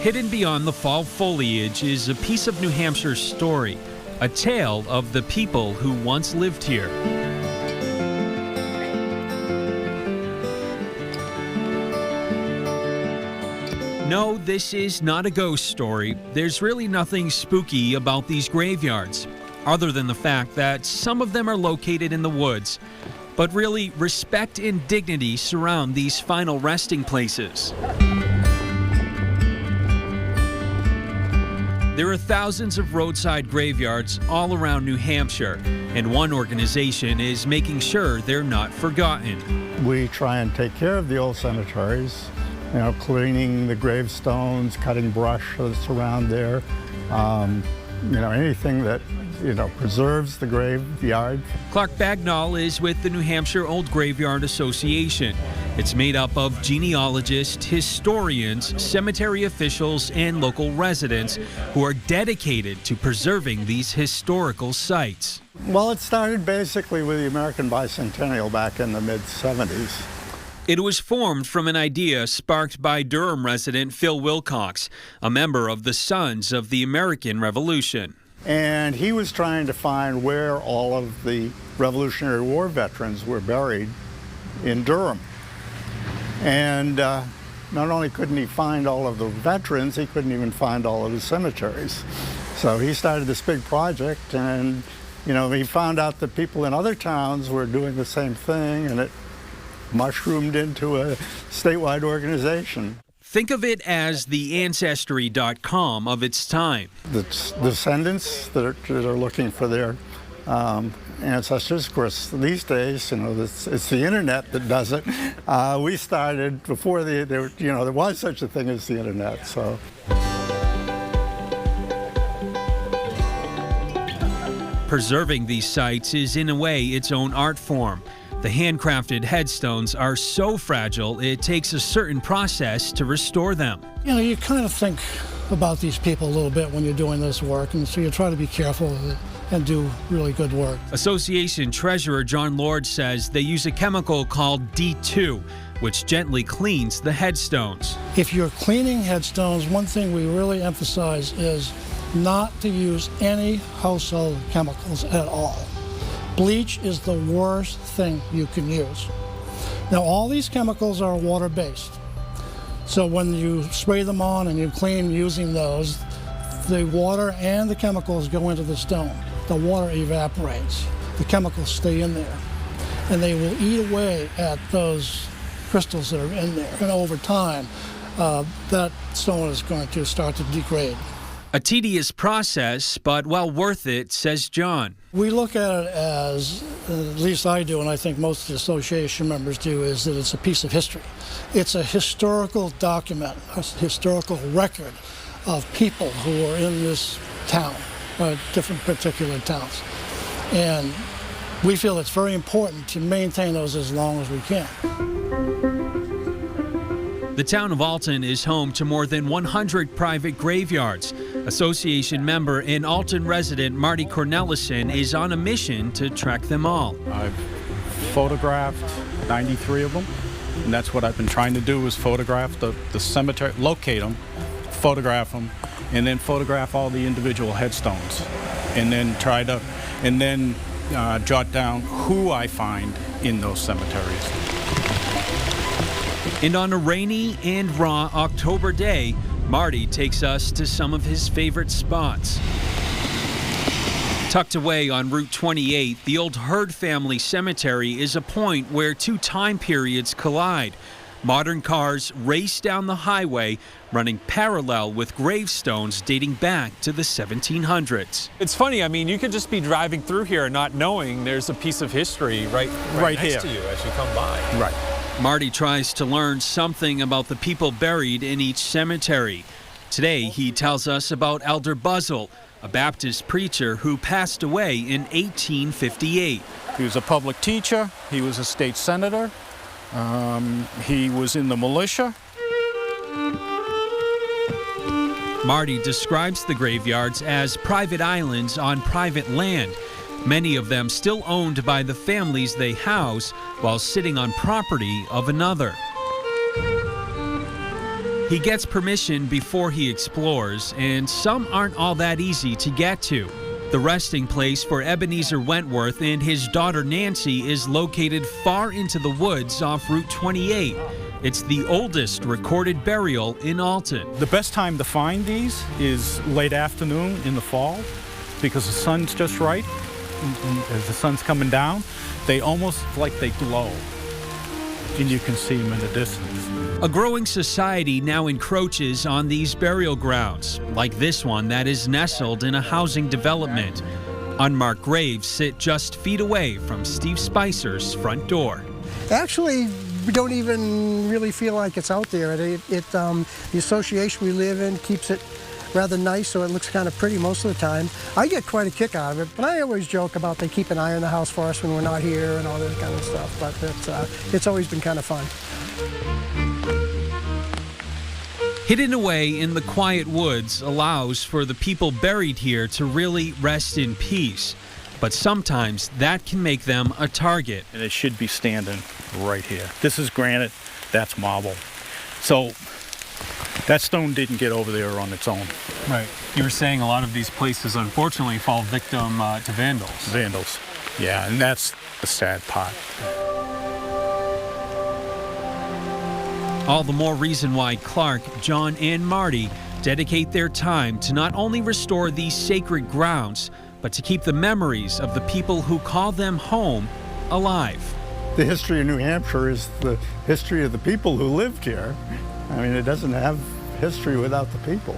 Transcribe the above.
Hidden beyond the fall foliage is a piece of New Hampshire's story, a tale of the people who once lived here. No, this is not a ghost story. There's really nothing spooky about these graveyards, other than the fact that some of them are located in the woods. But really, respect and dignity surround these final resting places. There are thousands of roadside graveyards all around New Hampshire, and one organization is making sure they're not forgotten. We try and take care of the old cemeteries, cleaning the gravestones, cutting brush that's around there, anything that, preserves the graveyard. Clark Bagnall is with the New Hampshire Old Graveyard Association. It's made up of genealogists, historians, cemetery officials, and local residents who are dedicated to preserving these historical sites. Well, it started basically with the American Bicentennial back in the mid-70s. It was formed from an idea sparked by Durham resident Phil Wilcox, a member of the Sons of the American Revolution. And he was trying to find where all of the Revolutionary War veterans were buried in Durham. And not only couldn't he find all of the veterans, he couldn't even find all of the cemeteries. So he started this big project, and he found out that people in other towns were doing the same thing, and it mushroomed into a statewide organization. Think of it as the Ancestry.com of its time. The descendants that are looking for their ancestors, of course, these days, it's the internet that does it. We started before there was such a thing as the internet. So. Preserving these sites is, in a way, its own art form. The handcrafted headstones are so fragile, it takes a certain process to restore them. You kind of think about these people a little bit when you're doing this work, and so you try to be careful and do really good work. Association Treasurer John Lord says they use a chemical called D2, which gently cleans the headstones. If you're cleaning headstones, one thing we really emphasize is not to use any household chemicals at all. Bleach is the worst thing you can use. Now, all these chemicals are water-based. So when you spray them on and you clean using those, the water and the chemicals go into the stone. The water evaporates. The chemicals stay in there. And they will eat away at those crystals that are in there. And over time, that stone is going to start to degrade. A tedious process, but well worth it, says John. We look at it as, at least I do, and I think most of the association members do, is that it's a piece of history. It's a historical document, a historical record of people who were in this town, different particular towns. And we feel it's very important to maintain those as long as we can. The town of Alton is home to more than 100 private graveyards. Association member and Alton resident Marty Cornelison is on a mission to track them all. I've photographed 93 of them, and that's what I've been trying to do, is photograph the cemetery, locate them, photograph them, and then photograph all the individual headstones, and then jot down who I find in those cemeteries. And on a rainy and raw October day, Marty takes us to some of his favorite spots. Tucked away on Route 28, the old Hurd family cemetery is a point where two time periods collide. Modern cars race down the highway, running parallel with gravestones dating back to the 1700s. It's funny, you could just be driving through here not knowing there's a piece of history right next here to you as you come by. Right. Marty tries to learn something about the people buried in each cemetery. Today, he tells us about Elder Buzzell, a Baptist preacher who passed away in 1858. He was a public teacher. He was a state senator. He was in the militia. Marty describes the graveyards as private islands on private land, many of them still owned by the families they house while sitting on property of another. He gets permission before he explores, and some aren't all that easy to get to. The resting place for Ebenezer Wentworth and his daughter Nancy is located far into the woods off Route 28. It's the oldest recorded burial in Alton. The best time to find these is late afternoon in the fall because the sun's just right. As the sun's coming down, they almost like they glow, and you can see them in the distance. A growing society now encroaches on these burial grounds, like this one that is nestled in a housing development. Unmarked graves sit just feet away from Steve Spicer's front door. Actually, we don't even really feel like it's out there. The association we live in keeps it rather nice, so it looks kind of pretty most of the time. I get quite a kick out of it, but I always joke about they keep an eye on the house for us when we're not here and all that kind of stuff, but it's always been kind of fun. Hidden away in the quiet woods allows for the people buried here to really rest in peace. But sometimes that can make them a target. And it should be standing right here. This is granite, that's marble. So that stone didn't get over there on its own. Right. You were saying a lot of these places unfortunately fall victim to vandals. Vandals, yeah, and that's the sad part. All the more reason why Clark, John, and Marty dedicate their time to not only restore these sacred grounds, but to keep the memories of the people who call them home alive. The history of New Hampshire is the history of the people who lived here. I mean, it doesn't have history without the people.